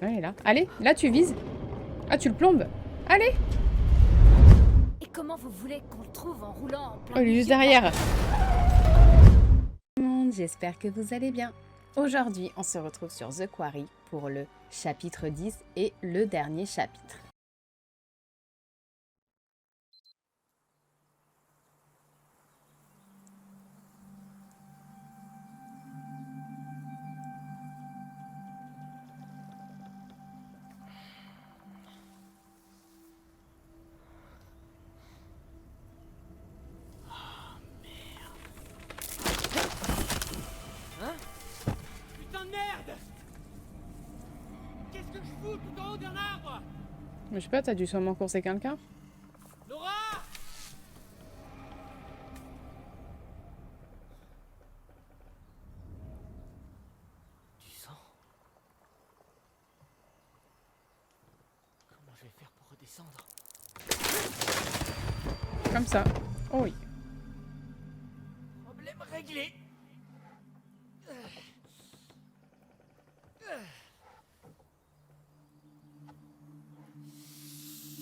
Ouais, là. Allez, là tu vises. Ah, tu le plombes. Allez. Et comment vous voulez qu'on le trouve en roulant en Oh, plein il est juste milieu de derrière. Tout le monde, j'espère que vous allez bien. Aujourd'hui, on se retrouve sur The Quarry pour le chapitre 10 et le dernier chapitre. Hein? Putain de merde! Qu'est-ce que je fous tout en haut d'un arbre? Mais je sais pas, t'as dû sûrement courser quelqu'un. Laura! Du sang. Comment je vais faire pour redescendre? Comme ça. Oh oui. Problème réglé!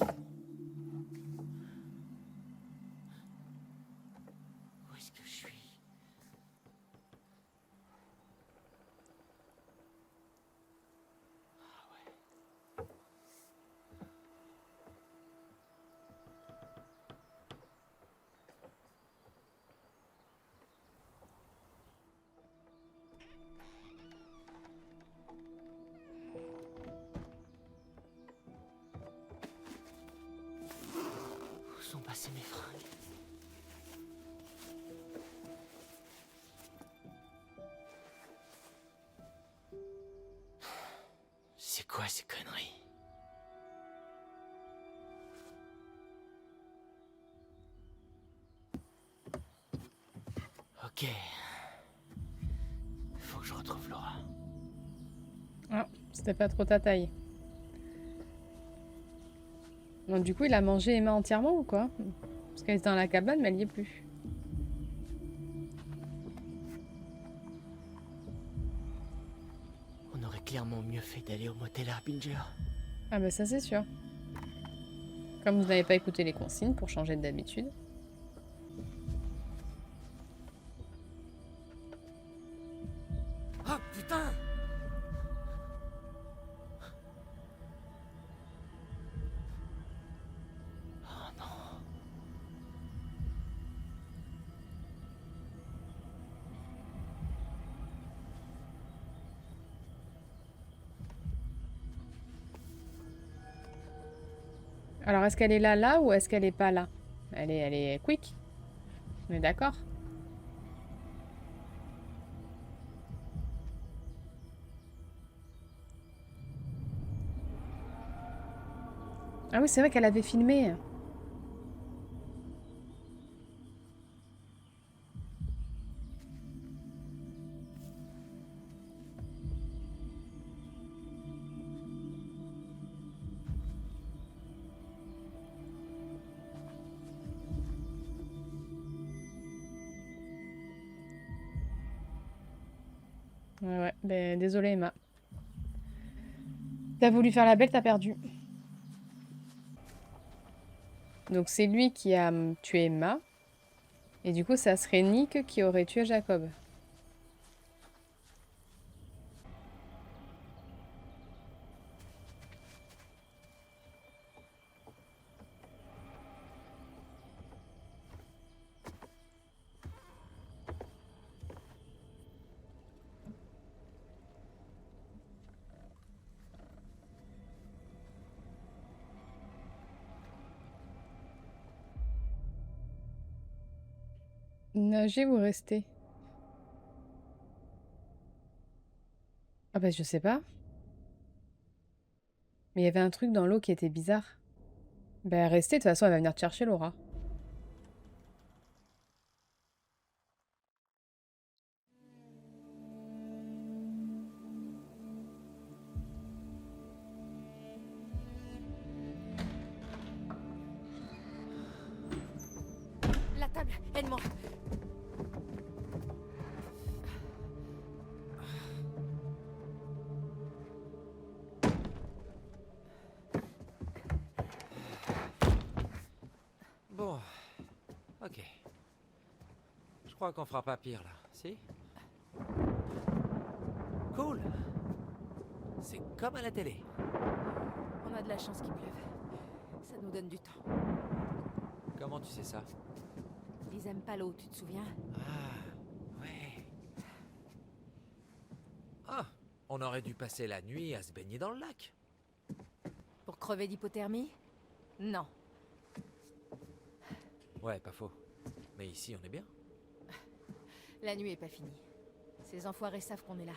Où est-ce que je suis? Où sont passées mes fringues? C'est quoi ces conneries? Ok. Faut que je retrouve Laura. Ah, c'était pas trop ta taille. Donc du coup, il a mangé Emma entièrement ou quoi? Parce qu'elle était dans la cabane, mais elle y est plus. On aurait clairement mieux fait d'aller au motel Harbinger. Ah bah ça c'est sûr. Comme vous n'avez pas écouté les consignes pour changer d'habitude. Ah putain! Oh non. Alors est-ce qu'elle est là ou est-ce qu'elle est pas là? Elle est quick. On est d'accord? Ah oui, c'est vrai qu'elle avait filmé. Ouais, ouais. Ben, désolée Emma. T'as voulu faire la belle, t'as perdu. Donc c'est lui qui a tué Emma. Et du coup, ça serait Nick qui aurait tué Jacob. Nager ou rester? Ah bah je sais pas. Mais il y avait un truc dans l'eau qui était bizarre. Ben rester, de toute façon, elle va venir te chercher Laura. La table, aide-moi. Ok. Je crois qu'on fera pas pire là, si? Cool. C'est comme à la télé. On a de la chance qu'il pleuve. Ça nous donne du temps. Comment tu sais ça? Ils aiment pas l'eau, tu te souviens? Ah, ouais. Ah, on aurait dû passer la nuit à se baigner dans le lac. Pour crever d'hypothermie? Non. Ouais, pas faux. Mais ici, on est bien. La nuit est pas finie. Ces enfoirés savent qu'on est là.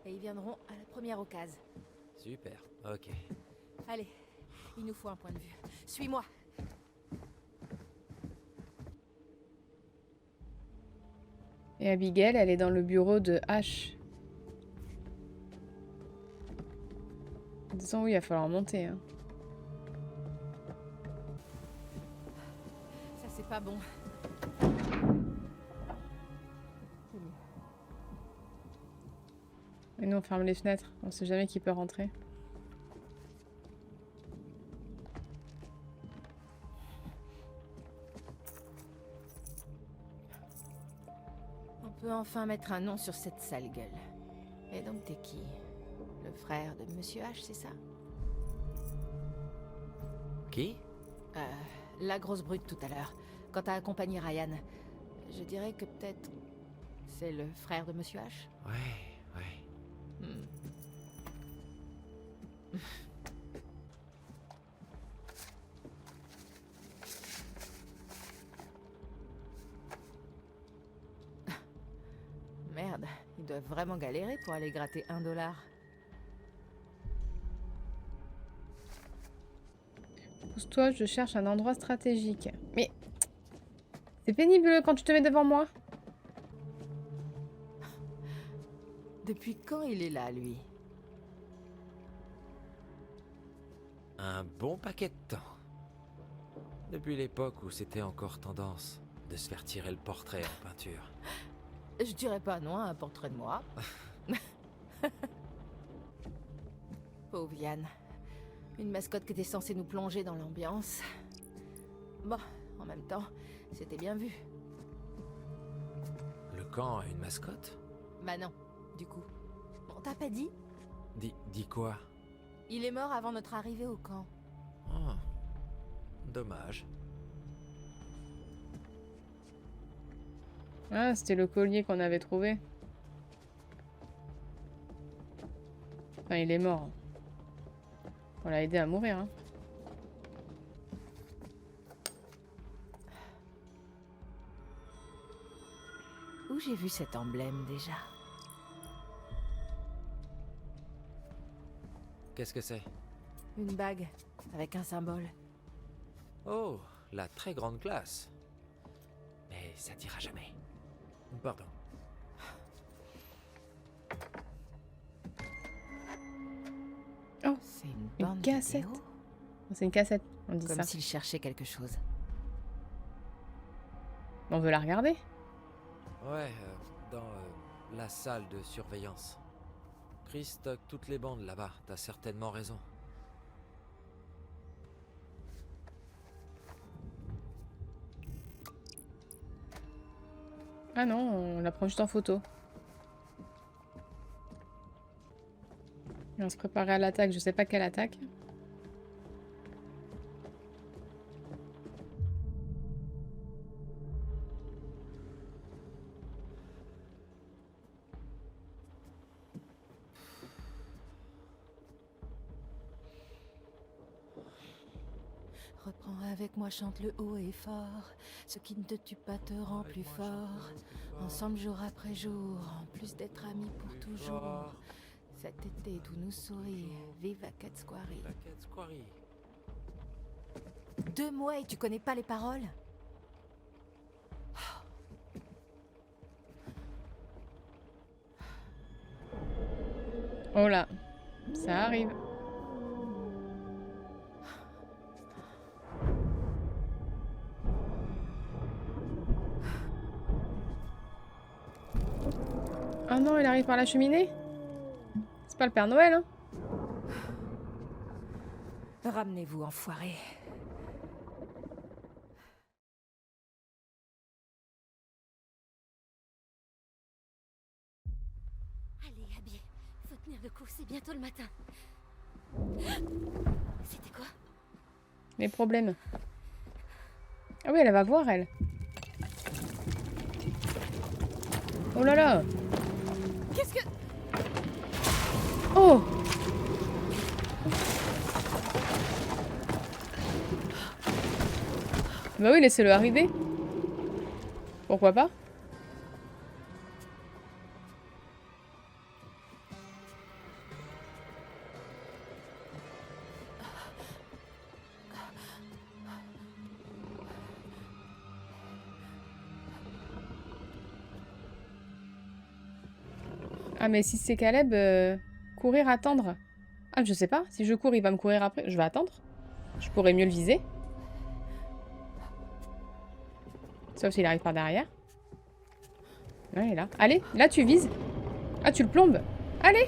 Et ils viendront à la première occasion. Super, ok. Allez, il nous faut un point de vue. Suis-moi. Et Abigail, elle est dans le bureau de H. De toute façon, oui, il va falloir monter. Hein. Ça, c'est pas bon. Et nous, on ferme les fenêtres. On sait jamais qui peut rentrer. On peut enfin mettre un nom sur cette sale gueule. Et donc, t'es qui? Le frère de Monsieur H, c'est ça? Qui? La grosse brute tout à l'heure. Quand t'as accompagné Ryan. Je dirais que peut-être... c'est le frère de Monsieur H? Ouais, ouais. Merde, ils doivent vraiment galérer pour aller gratter $1. Pousse-toi, je cherche un endroit stratégique. Mais... c'est pénible quand tu te mets devant moi. Depuis quand il est là, lui? Un bon paquet de temps. Depuis l'époque où c'était encore tendance de se faire tirer le portrait en peinture. Je dirais pas non à un portrait de moi. Pauvre Yann. Une mascotte qui était censée nous plonger dans l'ambiance. Bon, en même temps, c'était bien vu. Le camp a une mascotte? Bah non, du coup. On t'a pas dit? Dis quoi? Il est mort avant notre arrivée au camp. Oh, dommage. Ah, c'était le collier qu'on avait trouvé. Enfin, il est mort. On l'a aidé à mourir. Hein. Où j'ai vu cet emblème déjà? Qu'est-ce que c'est? Une bague avec un symbole. Oh, la très grande classe. Mais ça t'ira jamais. Pardon. Oh, C'est une une bande cassette. vidéo. C'est une cassette, on dit Comme ça. s'il cherchait quelque chose. On veut la regarder? Ouais, dans la salle de surveillance. Chris stocke toutes les bandes là-bas, t'as certainement raison. Ah non, on la prend juste en photo. Et on se préparait à l'attaque, je sais pas quelle attaque. Reprends avec moi, chante le haut et fort. Ce qui ne te tue pas te rend plus fort. Ensemble jour après jour, en plus d'être amis pour toujours. Cet été tout nous sourit, vive à Katsquari. 2 mois et tu connais pas les paroles? Oh là, ça arrive. Ah non, il arrive par la cheminée? C'est pas le Père Noël, hein? Ramenez-vous, enfoirés. le coup, c'est bientôt le matin. C'était quoi? Les problèmes. Ah oui, elle va voir, elle. Oh là là. Qu'est-ce que... Oh! Bah oui, laissez-le arriver. Pourquoi pas? Ah mais si c'est Caleb, courir, attendre. Ah je sais pas, si je cours il va me courir après. Je vais attendre. Je pourrais mieux le viser. Sauf s'il arrive par derrière. Là, il est là. Allez, là tu vises. Ah tu le plombes. Allez.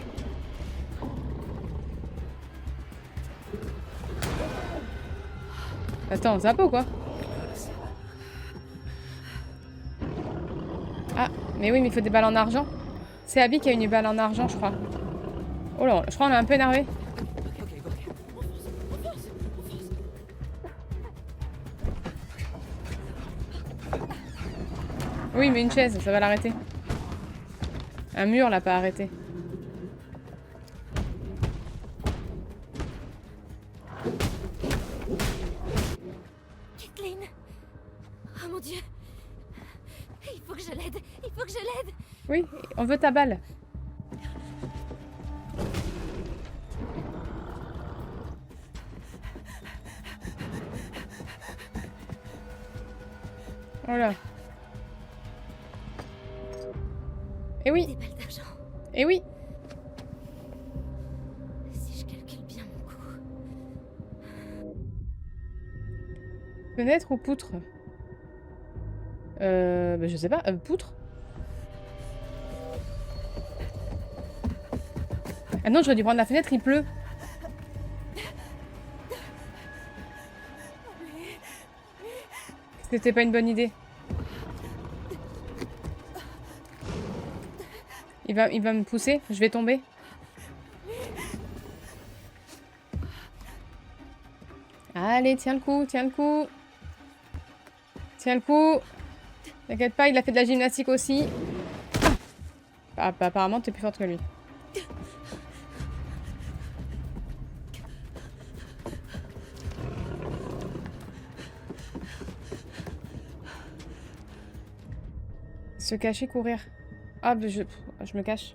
Attends, ça va pas ou quoi? Ah, mais oui, mais il faut des balles en argent. C'est Abby qui a une balle en argent, je crois. Oh là, je crois qu'on est un peu énervé. Oui, mais une chaise, ça va l'arrêter. Un mur l'a pas arrêté. Kathleen! Oh mon Dieu! Il faut que je l'aide! Il faut que je l'aide! Oui, on veut ta balle. Oh là. Eh oui, Des balles d'argent. eh oui. Si je calcule bien mon coup... Fenêtre ou poutre? Bah, je sais pas, poutre? Ah non, j'aurais dû prendre la fenêtre, il pleut. C'était pas une bonne idée. Il va me pousser, je vais tomber. Allez, tiens le coup, tiens le coup. Tiens le coup. T'inquiète pas, il a fait de la gymnastique aussi. Ah, bah, apparemment, t'es plus forte que lui. Se cacher, courir. Ah, bah, je me cache.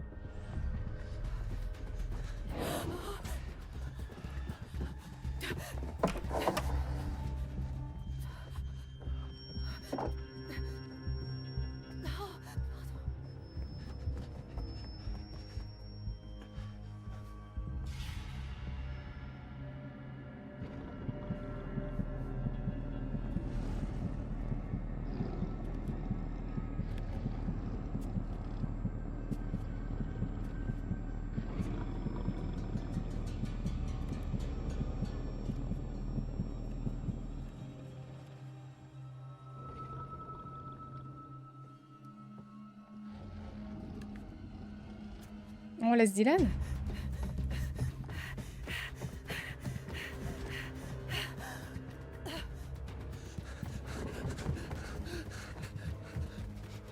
On laisse Dylan?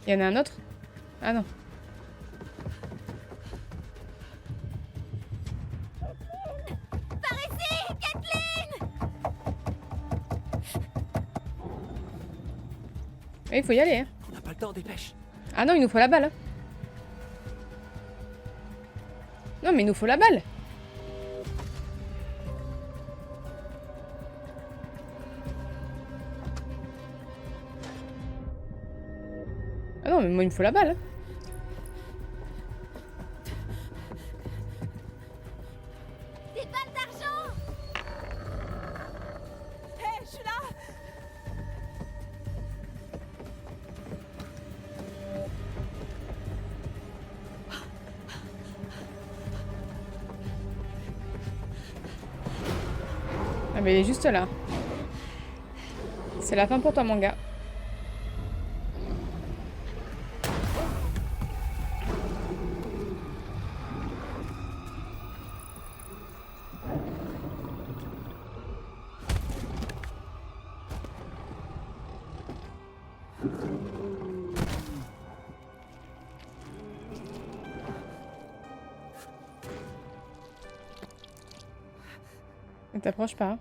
Il y en a un autre? Ah non. Par ici, Kathleen! Il faut y aller, hein. On n'a pas le temps, dépêche. Ah non, il nous faut la balle. Hein. Non, mais il nous faut la balle. Ah non, mais moi, il me faut la balle. Hein. Des balles d'argent! Hé, je suis là! Ah, mais il est juste là. C'est la fin pour toi, mon gars. Ne t'approche pas.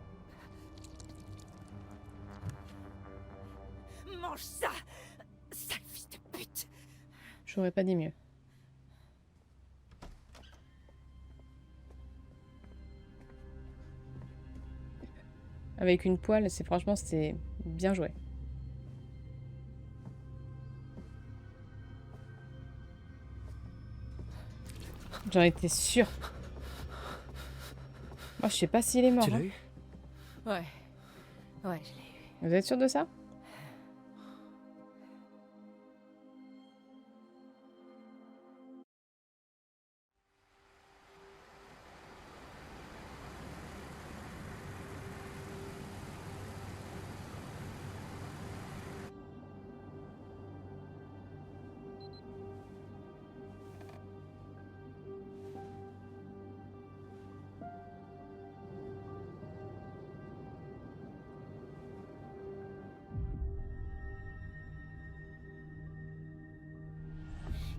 Mange ça, sale fils de pute. J'aurais pas dit mieux. Avec une poêle, c'est franchement, c'était bien joué. J'en étais sûre. Moi, je sais pas s'il est mort. Tu l'as Hein. eu? Ouais, je l'ai eu. Vous êtes sûr de ça?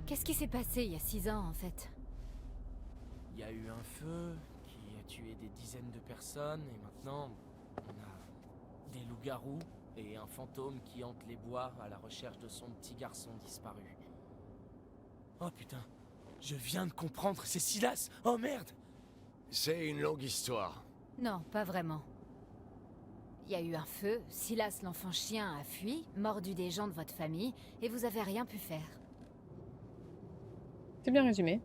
Qu'est-ce qui s'est passé il y a 6 ans, en fait? Il y a eu un feu qui a tué des dizaines de personnes et maintenant on a des loups-garous et un fantôme qui hante les bois à la recherche de son petit garçon disparu. Oh putain, je viens de comprendre, c'est Silas. Oh merde. C'est une longue histoire. Non, pas vraiment. Il y a eu un feu, Silas l'enfant chien a fui, mordu des gens de votre famille, et vous avez rien pu faire. C'est bien résumé.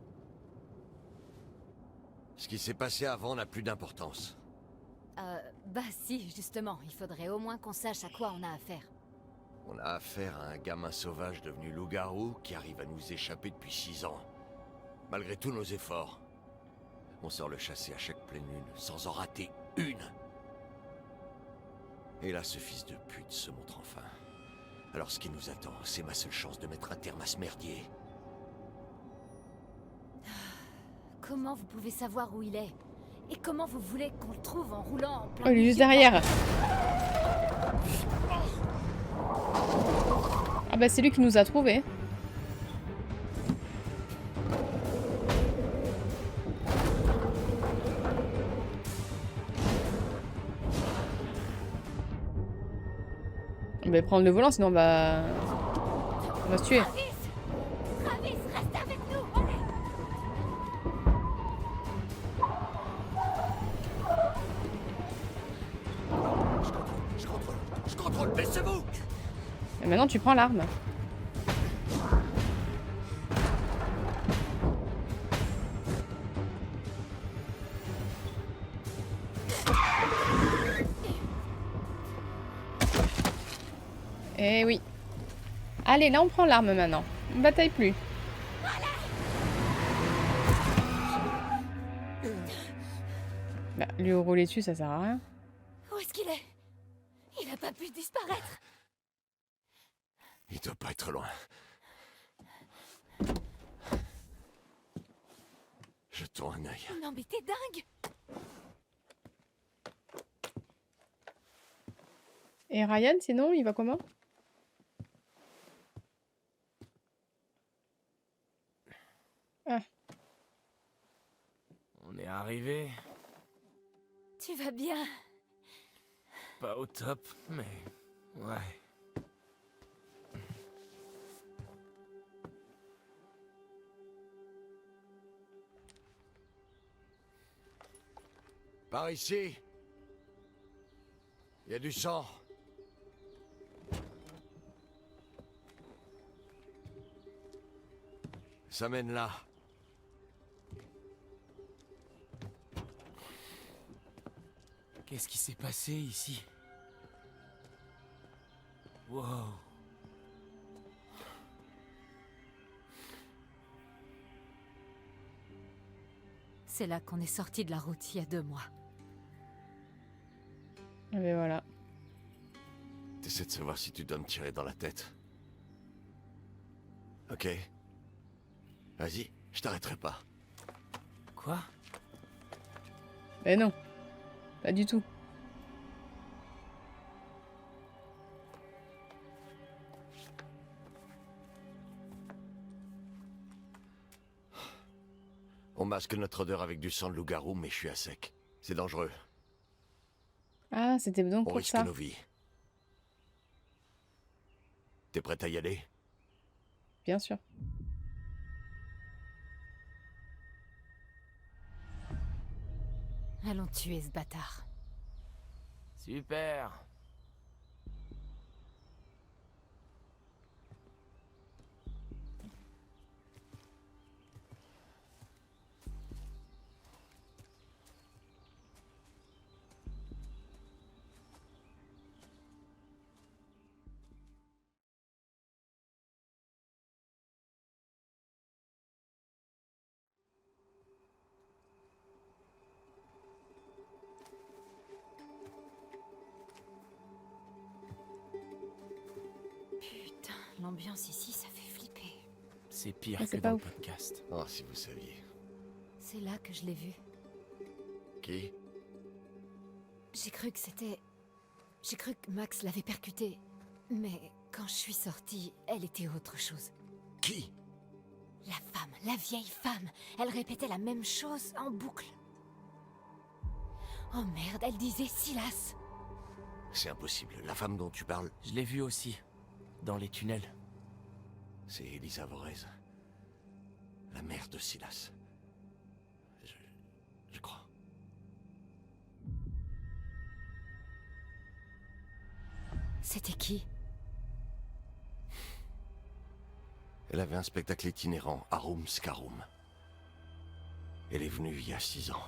Ce qui s'est passé avant n'a plus d'importance. Bah si, justement, il faudrait au moins qu'on sache à quoi on a affaire. On a affaire à un gamin sauvage devenu loup-garou qui arrive à nous échapper depuis 6 ans. Malgré tous nos efforts, on sort le chasser à chaque pleine lune sans en rater une. Et là, ce fils de pute se montre enfin. Alors ce qui nous attend, c'est ma seule chance de mettre un terme à ce merdier. Comment vous pouvez savoir où il est? Et comment vous voulez qu'on le trouve en roulant en plein Oh, il est juste milieu de- derrière. Ah bah c'est lui qui nous a trouvés. On va prendre le volant sinon on va se tuer. Travis, reste avec nous, allez. Je contrôle, baissez-vous! Et maintenant tu prends l'arme. Eh oui. Allez, là on prend l'arme maintenant. On bataille plus. Bah, lui rouler dessus, ça sert à rien. Où est-ce qu'il est? Il a pas pu disparaître. Il doit pas être loin. Jetons un œil. Non mais t'es dingue. Et Ryan, sinon, il va comment? Ah, On est arrivé, Tu vas bien? pas au top, mais ouais. Par ici. Il y a du sang. Ça mène là. Qu'est-ce qui s'est passé ici? Wow. C'est là qu'on est sorti de la route il y a 2 mois. mais voilà. T'essaies de savoir si tu dois me tirer dans la tête. Ok. Vas-y, je t'arrêterai pas. Quoi? Mais non. Pas du tout. On masque notre odeur avec du sang de loup-garou, mais je suis à sec. C'est dangereux. Ah, c'était donc On pour risque ça. nos vies. T'es prête à y aller? Bien sûr. Allons tuer ce bâtard. Super. Putain, l'ambiance ici, ça fait flipper. C'est pire Mais que c'est dans pas le ouf. podcast. Oh, si vous saviez. C'est là que je l'ai vue. Qui? J'ai cru que c'était... J'ai cru que Max l'avait percutée. Mais quand je suis sortie, elle était autre chose. Qui? La femme, la vieille femme, elle répétait la même chose en boucle. Oh merde, elle disait Silas. C'est impossible. La femme dont tu parles, Je l'ai vue aussi, dans les tunnels. c'est Elisa Vorez. La mère de Silas. Je crois. C'était qui? Elle avait un spectacle itinérant, Arum Scarum. Elle est venue il y a 6 ans.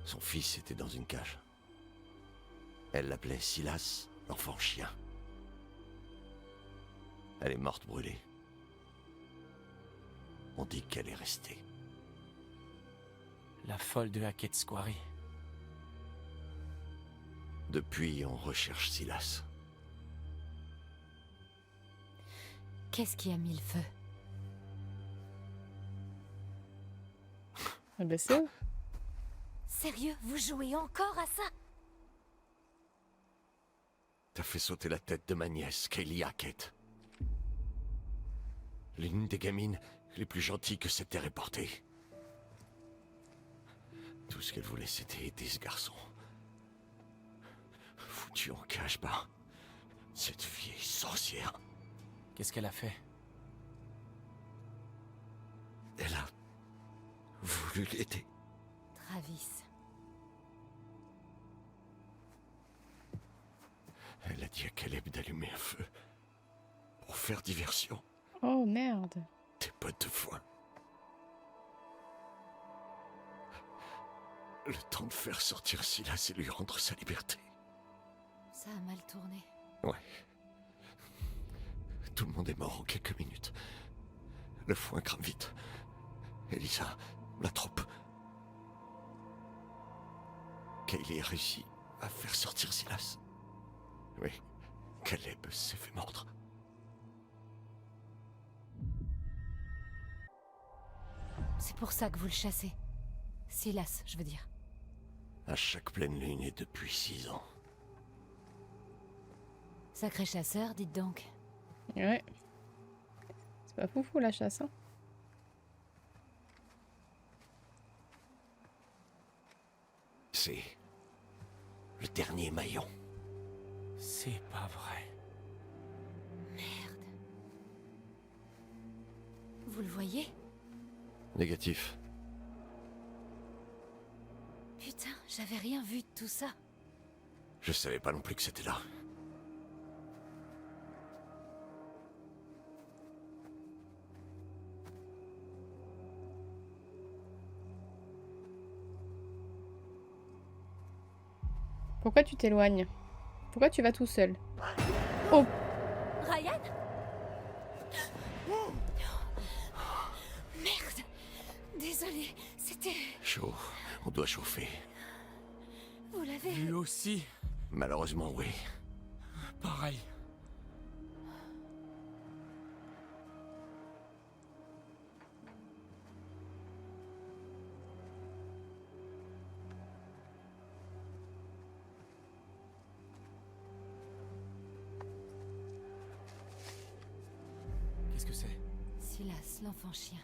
Son fils était dans une cage. Elle l'appelait Silas, l'enfant chien. Elle est morte brûlée. On dit qu'elle est restée. La folle de Hackett Square. Depuis, on recherche Silas. Qu'est-ce qui a mis le feu? Ah bah c'est eux. Sérieux, vous jouez encore à ça? T'as fait sauter la tête de ma nièce, Kaylee Hackett. L'une des gamines les plus gentilles que cette terre ait portée. Tout ce qu'elle voulait, c'était aider ce garçon. Foutu en cage par cette vieille sorcière. Qu'est-ce qu'elle a fait? Elle a voulu l'aider. Travis. Elle a dit à Caleb d'allumer un feu pour faire diversion. Oh merde. Des potes de foin. Le temps de faire sortir Silas et lui rendre sa liberté. Ça a mal tourné. Ouais. Tout le monde est mort en quelques minutes. Le foin crame vite. Elisa, la troupe. Kaylee a réussi à faire sortir Silas. Oui, Caleb s'est fait mordre. C'est pour ça que vous le chassez. Silas, je veux dire. À chaque pleine lune et depuis 6 ans. Sacré chasseur, dites donc. Ouais. C'est pas foufou la chasse, hein. C'est le dernier maillon. C'est pas vrai. Merde. Vous le voyez? Négatif. Putain, j'avais rien vu de tout ça. Je savais pas non plus que c'était là. Pourquoi tu t'éloignes? Pourquoi tu vas tout seul? Oh! Ryan? Merde. Désolée, c'était... Chaud. On doit chauffer. Vous l'avez... Lui aussi, Malheureusement, oui. pareil. Qu'est-ce que c'est? Silas, l'enfant chien.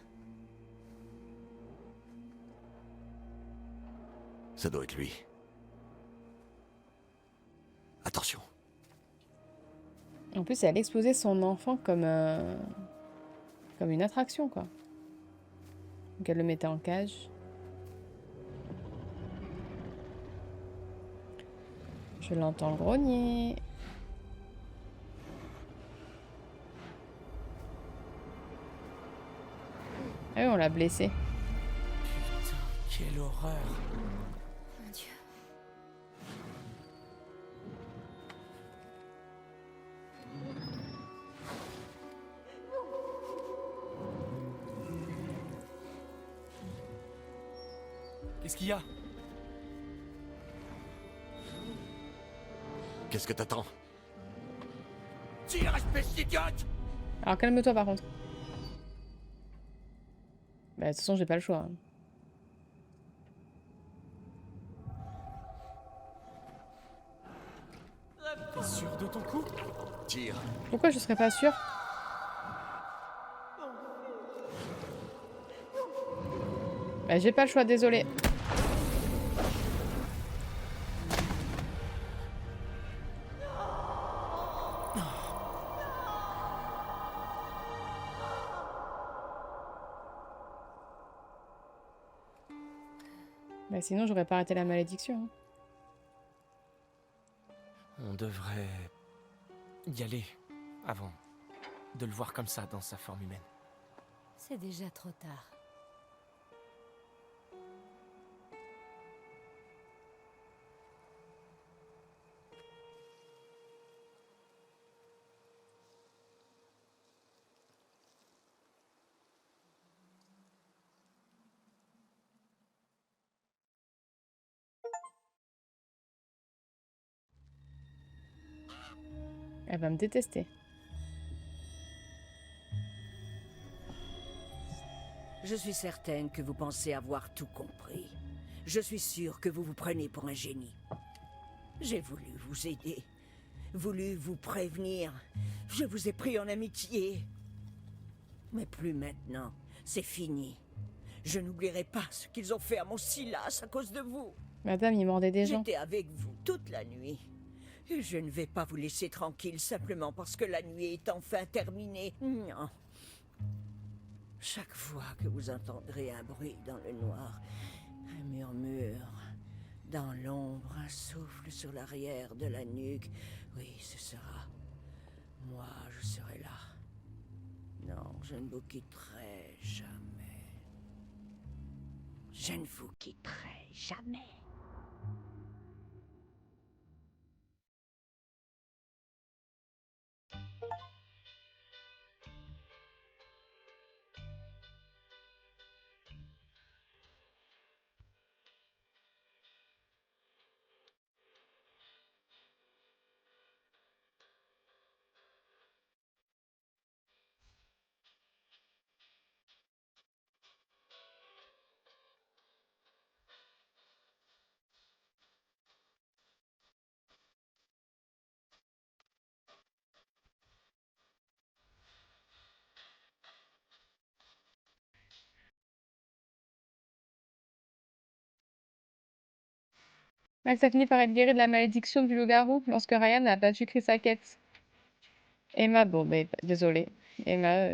Ça doit être lui. Attention. En plus, elle exposait son enfant comme comme une attraction, quoi. Donc elle le mettait en cage. Je l'entends grogner. Ah oui, on l'a blessé. Putain, quelle horreur. Mon Dieu. Qu'est-ce qu'il y a? Qu'est-ce que t'attends? Tire, espèce d'idiote! Alors calme-toi par contre. Bah, de toute façon, j'ai pas le choix, hein. T'es sûr de ton coup? Tire. Pourquoi je serais pas sûre? Bah, j'ai pas le choix, désolé. Bah, sinon, j'aurais pas arrêté la malédiction, hein. On devrait y aller avant de le voir comme ça dans sa forme humaine. C'est déjà trop tard. Elle va me détester. Je suis certaine que vous pensez avoir tout compris. Je suis sûre que vous vous prenez pour un génie. J'ai voulu vous aider, voulu vous prévenir. Je vous ai pris en amitié. Mais plus maintenant, c'est fini. Je n'oublierai pas ce qu'ils ont fait à mon Silas à cause de vous. Madame, il mordait des gens. J'étais avec vous toute la nuit. Et je ne vais pas vous laisser tranquille simplement parce que la nuit est enfin terminée. Non. Chaque fois que vous entendrez un bruit dans le noir, un murmure, dans l'ombre, un souffle sur l'arrière de la nuque, oui, ce sera... moi, je serai là. Non, je ne vous quitterai jamais. Je ne vous quitterai jamais. Max a fini par être guéri de la malédiction du loup-garou lorsque Ryan a battu Chris Hackett. Emma, bon, ben, désolée. Emma,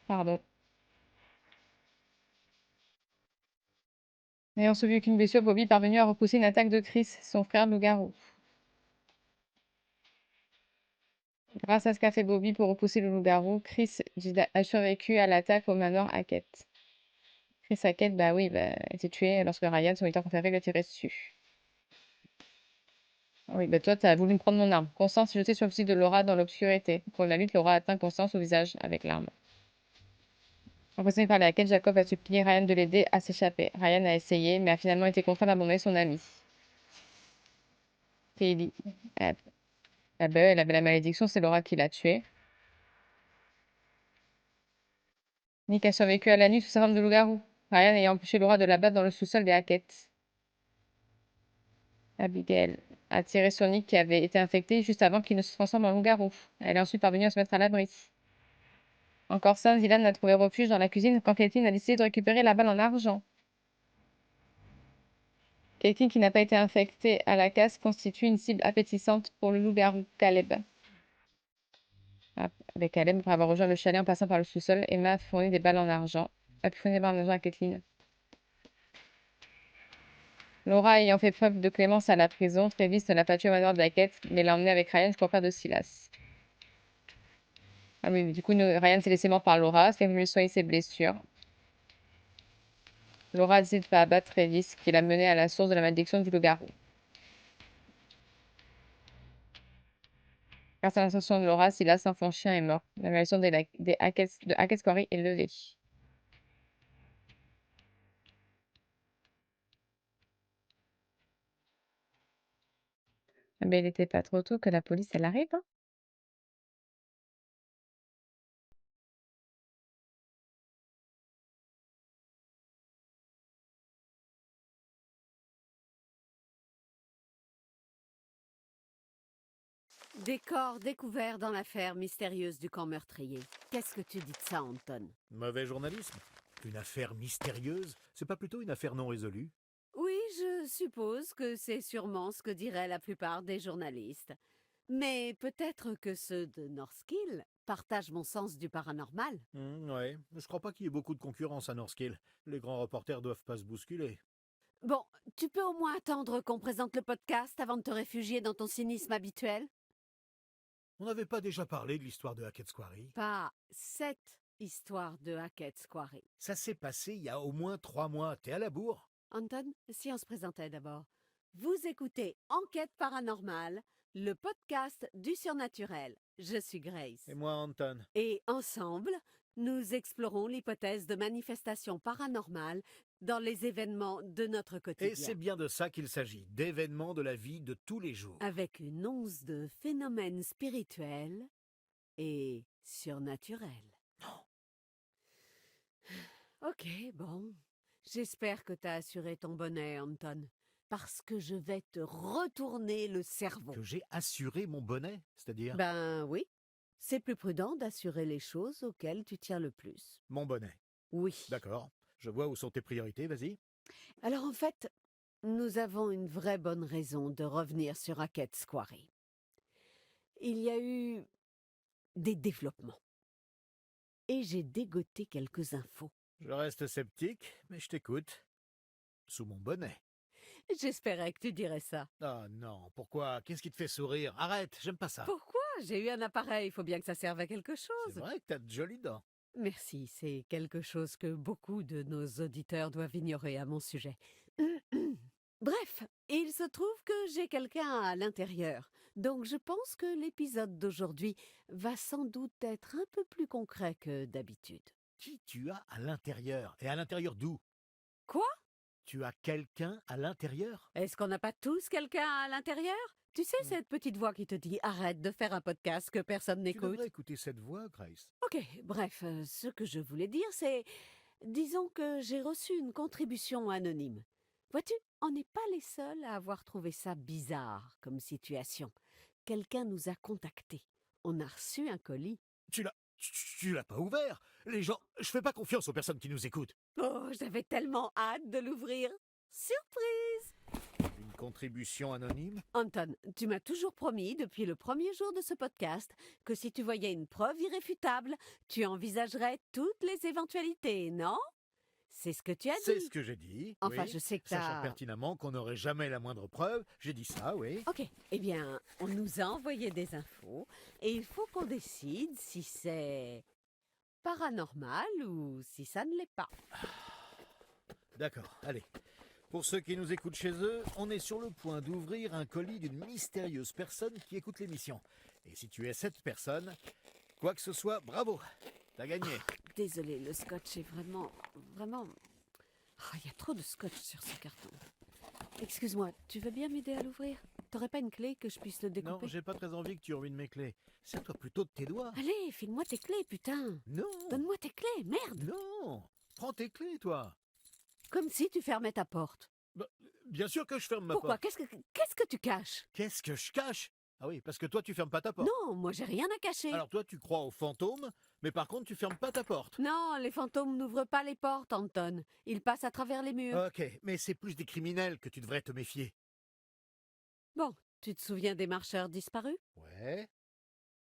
pardon. N'ayant sauvé aucune blessure, Bobby est parvenu à repousser une attaque de Chris, son frère loup-garou. Grâce à ce qu'a fait Bobby pour repousser le loup-garou, Chris a survécu à l'attaque au manoir Hackett. Chris Hackett, bah oui, bah, a été tué lorsque Ryan, son militant conféré, lui a tiré dessus. Oui, bah toi, t'as voulu me prendre mon arme. Constance est jetée sur le physique de Laura dans l'obscurité. Pour la lutte, Laura atteint Constance au visage avec l'arme. Impressionné par laquelle Jacob a supplié Ryan de l'aider à s'échapper. Ryan a essayé, mais a finalement été contraint d'abandonner son ami. Kaylee. Ah, ah bah, elle avait la malédiction, c'est Laura qui l'a tuée. Nick a survécu à la nuit sous sa forme de loup-garou. Ryan ayant empêché Laura de la battre dans le sous-sol des Hackett. Abigail a tiré sur Nick qui avait été infecté juste avant qu'il ne se transforme en loup-garou. Elle est ensuite parvenue à se mettre à l'abri. Encore ça, Dylan a trouvé refuge dans la cuisine quand Caitlin a décidé de récupérer la balle en argent. Caitlin, qui n'a pas été infectée à la casse, constitue une cible appétissante pour le loup-garou Caleb. Avec Caleb, après avoir rejoint le chalet en passant par le sous-sol, Emma a pu fournir des balles en argent à Caitlin. Laura ayant fait preuve de clémence à la prison, Travis ne l'a pas tué au manoir de la quête, mais l'a emmené avec Ryan jusqu'au frère de Silas. Ah oui, mais du coup, Ryan s'est laissé mort par Laura, c'est venu soigner ses blessures. Laura a décidé de pas abattre Travis, qui l'a mené à la source de la malédiction du loup-garou. Grâce à l'intention de Laura, Silas, enfant chien, est mort. La malédiction de Hackett's Quarry est levée. Mais il n'était pas trop tôt que la police, elle arrive, hein. Décor découvert dans l'affaire mystérieuse du camp meurtrier. Qu'est-ce que tu dis de ça, Anton? Mauvais journalisme. Une affaire mystérieuse, c'est pas plutôt une affaire non résolue? Oui, je suppose que c'est sûrement ce que diraient la plupart des journalistes. Mais peut-être que ceux de Northkill partagent mon sens du paranormal. Ouais, je crois pas qu'il y ait beaucoup de concurrence à Northkill. Les grands reporters doivent pas se bousculer. Bon, tu peux au moins attendre qu'on présente le podcast avant de te réfugier dans ton cynisme habituel? On n'avait pas déjà parlé de l'histoire de Hackett's Quarry? Pas cette histoire de Hackett's Quarry. Ça s'est passé il y a au moins 3 mois. T'es à la bourre? Anton, si on se présentait d'abord. Vous écoutez Enquête paranormale, le podcast du surnaturel. Je suis Grace. Et moi, Anton. Et ensemble, nous explorons l'hypothèse de manifestations paranormales dans les événements de notre Et quotidien. c'est bien de ça qu'il s'agit, d'événements de la vie de tous les jours. Avec une once de phénomènes spirituels et surnaturels. Ok, bon. J'espère que t'as assuré ton bonnet, Anton. Parce que je vais te retourner le cerveau. Que j'ai assuré mon bonnet, c'est-à-dire Ben oui. C'est plus prudent d'assurer les choses auxquelles tu tiens le plus. mon bonnet. Oui. D'accord, je vois où sont tes priorités, vas-y. Alors en fait, nous avons une vraie bonne raison de revenir sur Hackett's Quarry. Il y a eu des développements. Et j'ai dégoté quelques infos. Je reste sceptique, mais je t'écoute. Sous mon bonnet. J'espérais que tu dirais ça. Ah non, pourquoi? Qu'est-ce qui te fait sourire? Arrête, j'aime pas ça. Pourquoi? J'ai eu un appareil, il faut bien que ça serve à quelque C'est chose. vrai que t'as de jolies dents. Merci, c'est quelque chose que beaucoup de nos auditeurs doivent ignorer à mon sujet. Bref, il se trouve que j'ai quelqu'un à l'intérieur, donc je pense que l'épisode d'aujourd'hui va sans doute être un peu plus concret que d'habitude. Qui tu as à l'intérieur? Et à l'intérieur d'où? Quoi? Tu as quelqu'un à l'intérieur? Est-ce qu'on n'a pas tous quelqu'un à l'intérieur? Tu sais, cette petite voix qui te dit « Arrête de faire un podcast que personne Tu n'écoute devrais écouter cette voix, Grace. » Ok, bref, ce que je voulais dire, c'est... Disons que j'ai reçu une contribution anonyme. Vois-tu, on n'est pas les seuls à avoir trouvé ça bizarre comme situation. Quelqu'un nous a contactés. On a reçu un colis. Tu l'as pas ouvert. Les gens, je fais pas confiance aux personnes qui nous écoutent. Oh, j'avais tellement hâte de l'ouvrir. Surprise! Une contribution anonyme? Anton, tu m'as toujours promis depuis le premier jour de ce podcast que si tu voyais une preuve irréfutable, tu envisagerais toutes les éventualités, non? C'est ce que tu as dit. C'est ce que j'ai dit. Enfin, oui. je sais que Sachant t'as... pertinemment qu'on n'aurait jamais la moindre preuve, j'ai dit ça, oui. Ok, eh bien, on nous a envoyé des infos et il faut qu'on décide si c'est paranormal ou si ça ne l'est pas. D'accord, allez. Pour ceux qui nous écoutent chez eux, on est sur le point d'ouvrir un colis d'une mystérieuse personne qui écoute l'émission. Et si tu es cette personne, quoi que ce soit, bravo, t'as gagné. Désolée, le scotch est vraiment... Ah, il y a trop de scotch sur ce carton. Excuse-moi, tu veux bien m'aider à l'ouvrir? T'aurais pas une clé que je puisse le Non, découper? j'ai pas très envie que tu ruines mes clés. Sers-toi plutôt de tes doigts. Allez, file-moi tes clés, putain! Non, Donne-moi tes clés, merde! non, prends tes clés, toi. Comme si tu fermais ta porte. Bah, bien sûr que je ferme ma Pourquoi? porte. Qu'est-ce que tu caches? Qu'est-ce que je cache? Ah oui, parce que toi, tu fermes pas ta porte. Non, moi j'ai rien à cacher. Alors toi, tu crois aux fantômes, Mais par contre, tu fermes pas ta porte. Non, les fantômes n'ouvrent pas les portes, Anton. Ils passent à travers les murs. Ok, mais c'est plus des criminels que tu devrais te méfier. Bon, tu te souviens des marcheurs disparus? Ouais.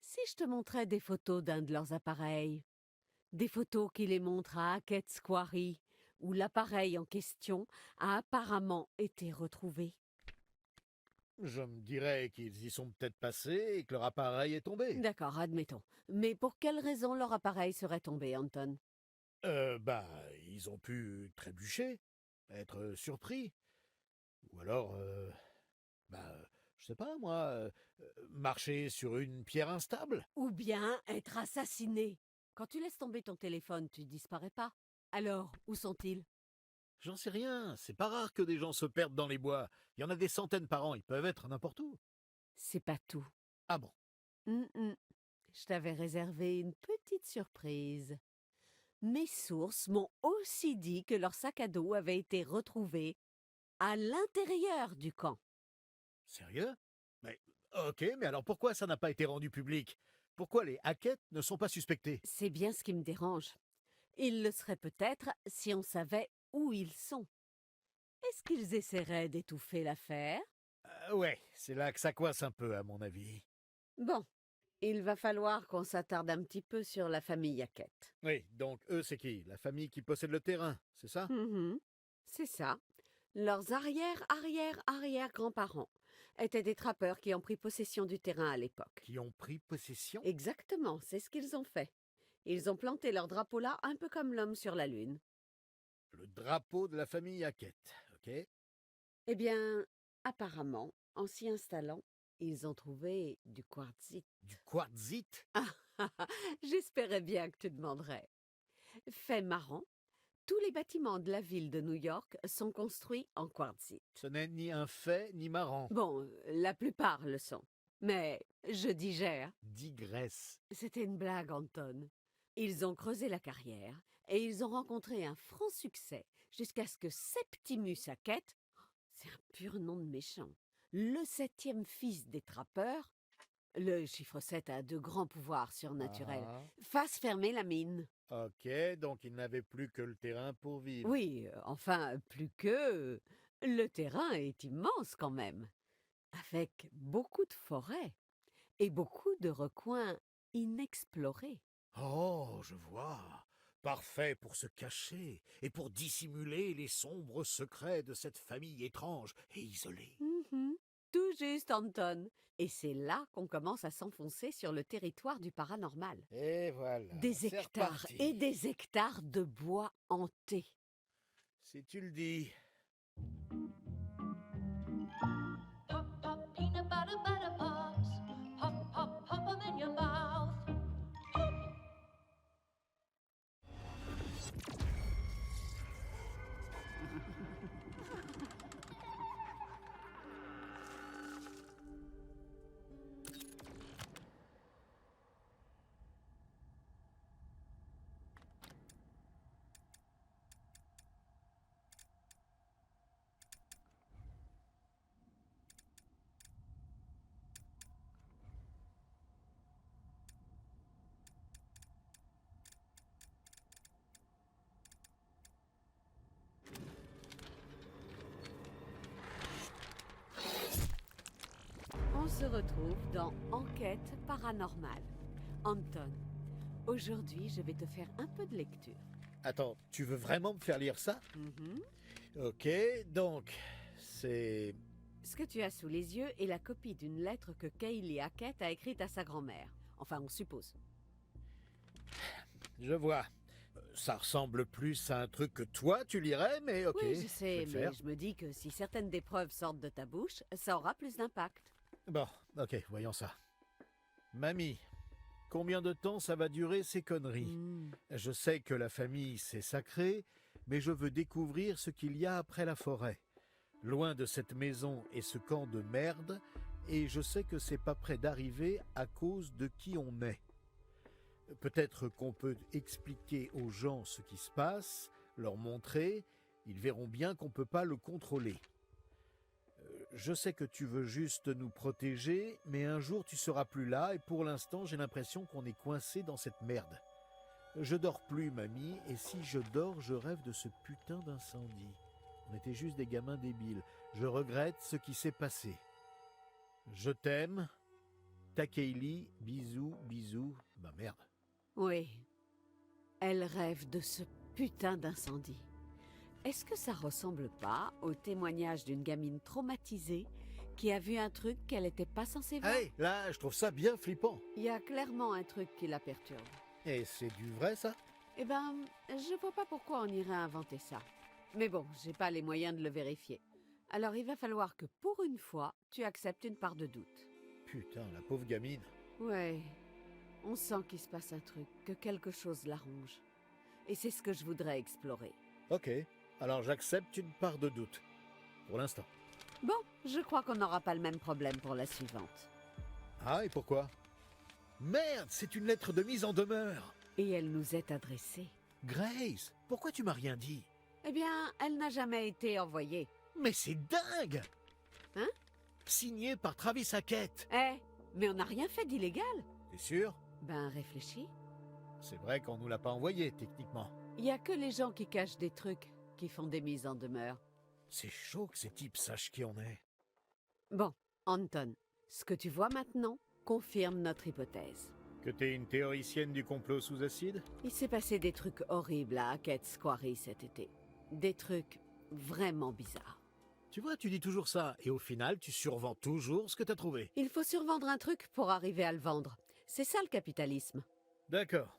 Si je te montrais des photos d'un de leurs appareils, des photos qui les montrent à Hackett's Quarry, où l'appareil en question a apparemment été retrouvé. Je me dirais qu'ils y sont peut-être passés et que leur appareil est tombé. D'accord, admettons. Mais pour quelle raison leur appareil serait tombé, Anton? Ils ont pu trébucher, être surpris. Ou alors, je sais pas moi, marcher sur une pierre instable. Ou bien être assassiné. Quand tu laisses tomber ton téléphone, tu disparais pas. Alors, où sont-ils? J'en sais rien, c'est pas rare que des gens se perdent dans les bois. Il y en a des centaines par an, ils peuvent être n'importe où. C'est pas tout. Ah bon? Je t'avais réservé une petite surprise. Mes sources m'ont aussi dit que leur sac à dos avait été retrouvé à l'intérieur du camp. Sérieux? Mais, ok, mais alors pourquoi ça n'a pas été rendu public? Pourquoi les Hackett ne sont pas suspectés? C'est bien ce qui me dérange. Ils le seraient peut-être si on savait où ils sont. Est-ce qu'ils essaieraient d'étouffer l'affaire? Ouais, c'est là que ça coince un peu, à mon avis. Bon, il va falloir qu'on s'attarde un petit peu sur la famille Hackett. Oui, donc eux, c'est qui? La famille qui possède le terrain, c'est ça? C'est ça. Leurs arrière-arrière-arrière-grands-parents étaient des trappeurs qui ont pris possession du terrain à l'époque. Qui ont pris possession? Exactement, c'est ce qu'ils ont fait. Ils ont planté leur drapeau là, un peu comme l'homme sur la Lune. Le drapeau de la famille Hackett, ok? Eh bien, apparemment, en s'y installant, ils ont trouvé du quartzite. Du quartzite? J'espérais bien que tu demanderais. Fait marrant, tous les bâtiments de la ville de New York sont construits en quartzite. Ce n'est ni un fait, ni marrant. Bon, la plupart le sont. Mais je digère. Digresse. C'était une blague, Anton. Ils ont creusé la carrière et ils ont rencontré un franc succès jusqu'à ce que Septimus Hackett, c'est un pur nom de méchant, le 7e fils des trappeurs, le chiffre 7 a de grands pouvoirs surnaturels, fasse fermer la mine. Ok, donc ils n'avaient plus que le terrain pour vivre. Oui, enfin, plus que... Le terrain est immense quand même, avec beaucoup de forêts et beaucoup de recoins inexplorés. Oh, je vois. Parfait pour se cacher et pour dissimuler les sombres secrets de cette famille étrange et isolée. Tout juste, Anton. Et c'est là qu'on commence à s'enfoncer sur le territoire du paranormal. Et voilà. Des c'est hectares reparti. et des hectares de bois hantés. Si tu le dis. Pop, pop, peanut butter, butter pops. Pop, pop, pop 'em in your mouth. On se retrouve dans Enquête paranormale. Anton, aujourd'hui, je vais te faire un peu de lecture. Attends, tu veux vraiment me faire lire ça? Ok, donc, c'est... Ce que tu as sous les yeux est la copie d'une lettre que Kaylee Hackett a écrite à sa grand-mère. Enfin, on suppose. Je vois. Ça ressemble plus à un truc que toi, tu lirais, mais ok. Oui, je vais sais, le mais faire. je me dis que si certaines des preuves sortent de ta bouche, ça aura plus d'impact. Bon, ok, voyons ça. Mamie, combien de temps ça va durer ces conneries? Je sais que la famille, c'est sacré, mais je veux découvrir ce qu'il y a après la forêt. Loin de cette maison et ce camp de merde, et je sais que c'est pas près d'arriver à cause de qui on est. Peut-être qu'on peut expliquer aux gens ce qui se passe, leur montrer, ils verront bien qu'on peut pas le contrôler. Je sais que tu veux juste nous protéger, mais un jour tu seras plus là et pour l'instant j'ai l'impression qu'on est coincé dans cette merde. Je dors plus, mamie, et si je dors, je rêve de ce putain d'incendie. On était juste des gamins débiles. Je regrette ce qui s'est passé. Je t'aime. Ta Kaylee, bisous, bisous. Bah merde. Oui. Elle rêve de ce putain d'incendie. Est-ce que ça ressemble pas au témoignage d'une gamine traumatisée qui a vu un truc qu'elle n'était pas censée voir? Hey, là, je trouve ça bien flippant. Il y a clairement un truc qui la perturbe. Et c'est du vrai, ça? Eh ben, je vois pas pourquoi on irait inventer ça. Mais bon, j'ai pas les moyens de le vérifier. Alors il va falloir que pour une fois, tu acceptes une part de doute. Putain, la pauvre gamine. Ouais, on sent qu'il se passe un truc, que quelque chose la ronge. Et c'est ce que je voudrais explorer. Ok, alors j'accepte une part de doute. Pour l'instant. Bon, je crois qu'on n'aura pas le même problème pour la suivante. Ah, et pourquoi? Merde, c'est une lettre de mise en demeure. Et elle nous est adressée. Grace, pourquoi tu m'as rien dit? Eh bien, elle n'a jamais été envoyée. Mais c'est dingue! Hein? Signé par Travis Hackett. Eh, mais on n'a rien fait d'illégal. T'es sûr? Ben, réfléchis. C'est vrai qu'on nous l'a pas envoyé, techniquement. Il y a que les gens qui cachent des trucs qui font des mises en demeure. C'est chaud que ces types sachent qui on est. Bon, Anton, ce que tu vois maintenant confirme notre hypothèse. Que t'es une théoricienne du complot sous acide? Il s'est passé des trucs horribles à Hackett's Quarry cet été. Des trucs vraiment bizarres. Tu vois, tu dis toujours ça, et au final, tu survends toujours ce que t'as trouvé. Il faut survendre un truc pour arriver à le vendre. C'est ça le capitalisme. D'accord.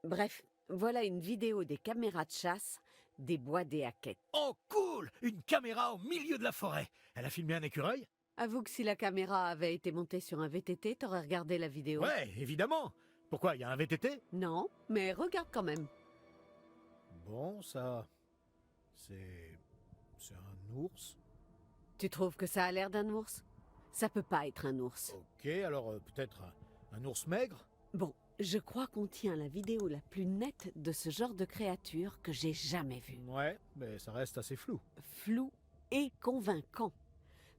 Bref, voilà une vidéo des caméras de chasse des bois des Hackett. Oh, cool! Une caméra au milieu de la forêt. Elle a filmé un écureuil? Avoue que si la caméra avait été montée sur un VTT, t'aurais regardé la vidéo. Ouais, évidemment. Pourquoi, il y a un VTT? Non, mais regarde quand même. Bon, ça... C'est un ours? Tu trouves que ça a l'air d'un ours? Ça peut pas être un ours. Ok, alors peut-être un ours maigre? Bon, je crois qu'on tient la vidéo la plus nette de ce genre de créature que j'ai jamais vue. Ouais, mais ça reste assez flou. Flou et convaincant.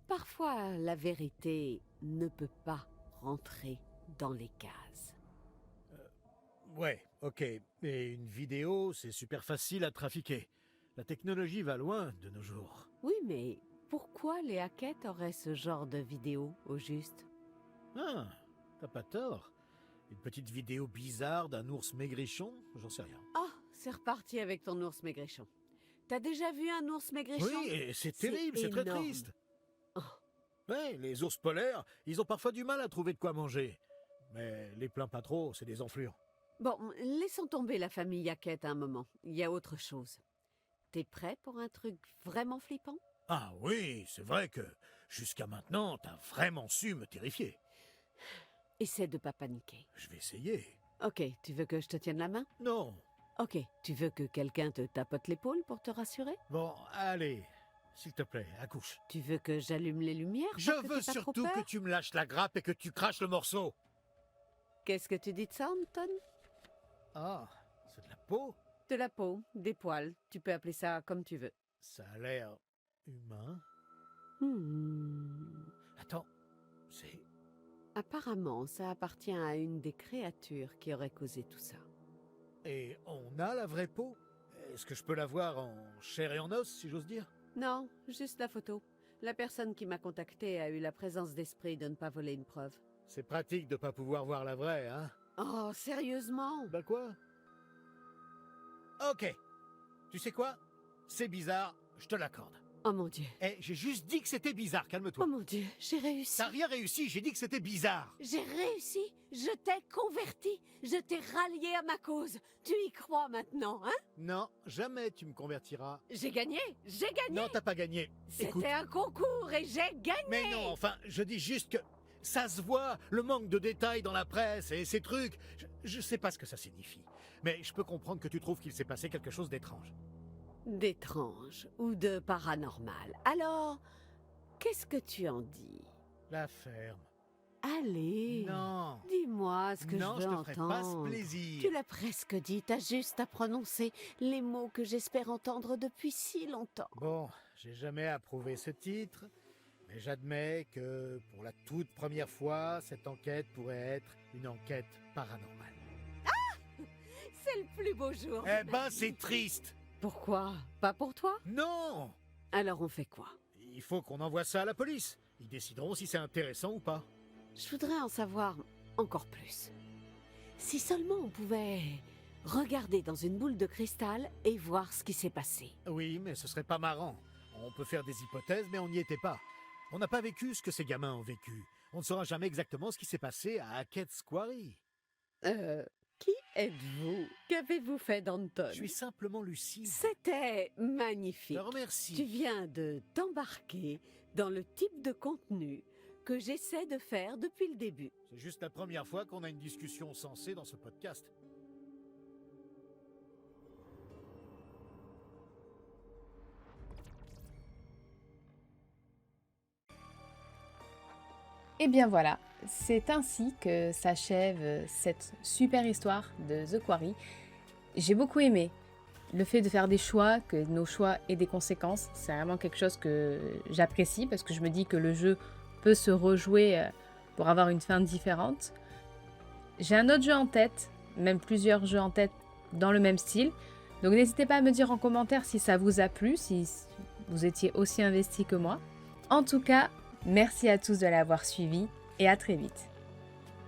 Parfois, la vérité ne peut pas rentrer dans les cases. Ouais, ok. Mais une vidéo, c'est super facile à trafiquer. La technologie va loin de nos jours. Oui, mais pourquoi les Hackett auraient ce genre de vidéo, au juste? Ah, t'as pas tort. Une petite vidéo bizarre d'un ours maigrichon, j'en sais rien. Ah, c'est reparti avec ton ours maigrichon. T'as déjà vu un ours maigrichon? Oui, et c'est terrible, c'est très énorme. triste. Oh. Ouais, les ours polaires, ils ont parfois du mal à trouver de quoi manger. Mais les plains pas trop, c'est des enflures. Bon, laissons tomber la famille Hackett un moment. Il y a autre chose. T'es prêt pour un truc vraiment flippant? Ah oui, c'est vrai que jusqu'à maintenant, t'as vraiment su me terrifier. Essaie de pas paniquer. Je vais essayer. Ok, tu veux que je te tienne la main? Non. Ok, tu veux que quelqu'un te tapote l'épaule pour te rassurer? Bon, allez, s'il te plaît, accouche. Tu veux que j'allume les lumières? Je pour que veux t'aies pas trop surtout peur? que tu me lâches la grappe et que tu craches le morceau. Qu'est-ce que tu dis de ça, Anton? Ah, c'est de la peau? De la peau, des poils, tu peux appeler ça comme tu veux. Ça a l'air humain. Hmm. Attends, c'est... Apparemment, ça appartient à une des créatures qui aurait causé tout ça. Et on a la vraie peau? Est-ce que je peux la voir en chair et en os, si j'ose dire? Non, juste la photo. La personne qui m'a contacté a eu la présence d'esprit de ne pas voler une preuve. C'est pratique de pas pouvoir voir la vraie, hein? Oh, sérieusement? Bah quoi? Ok. Tu sais quoi? C'est bizarre, je te l'accorde. Oh mon Dieu. Eh, j'ai juste dit que c'était bizarre, calme-toi. Oh mon Dieu, j'ai réussi. T'as rien réussi, j'ai dit que c'était bizarre. J'ai réussi. Je t'ai converti. Je t'ai rallié à ma cause. Tu y crois maintenant, hein? Non, jamais tu me convertiras. J'ai gagné. J'ai gagné. Non, t'as pas gagné. Écoute. C'était un concours et j'ai gagné. Mais non, enfin, je dis juste que ça se voit, le manque de détails dans la presse et ces trucs. Je sais pas ce que ça signifie. Mais je peux comprendre que tu trouves qu'il s'est passé quelque chose d'étrange. D'étrange ou de paranormal. Alors, qu'est-ce que tu en dis? La ferme. Allez. Non. Dis-moi ce que Non, je veux je te ferai pas ce entendre. plaisir. Tu l'as presque dit, t'as juste à prononcer les mots que j'espère entendre depuis si longtemps. Bon, j'ai jamais approuvé ce titre, mais j'admets que pour la toute première fois, cette enquête pourrait être une enquête paranormale. c'est le plus beau jour. Eh ben, c'est triste. Pourquoi? Pas pour toi? Non! Alors on fait quoi? Il faut qu'on envoie ça à la police. Ils décideront si c'est intéressant ou pas. Je voudrais en savoir encore plus. Si seulement on pouvait regarder dans une boule de cristal et voir ce qui s'est passé. Oui, mais ce serait pas marrant. On peut faire des hypothèses, mais on n'y était pas. On n'a pas vécu ce que ces gamins ont vécu. On ne saura jamais exactement ce qui s'est passé à Hackett's Quarry. Qui êtes-vous? Qu'avez-vous fait d'Anton? Je suis simplement lucide. C'était Je magnifique. te remercie. Tu viens de t'embarquer dans le type de contenu que j'essaie de faire depuis le début. C'est juste la première fois qu'on a une discussion sensée dans ce podcast. Et bien voilà, c'est ainsi que s'achève cette super histoire de The Quarry. J'ai beaucoup aimé le fait de faire des choix, que nos choix aient des conséquences. C'est vraiment quelque chose que j'apprécie parce que je me dis que le jeu peut se rejouer pour avoir une fin différente. J'ai un autre jeu en tête, même plusieurs jeux en tête dans le même style. Donc n'hésitez pas à me dire en commentaire si ça vous a plu, si vous étiez aussi investi que moi. En tout cas, merci à tous de l'avoir suivi et à très vite.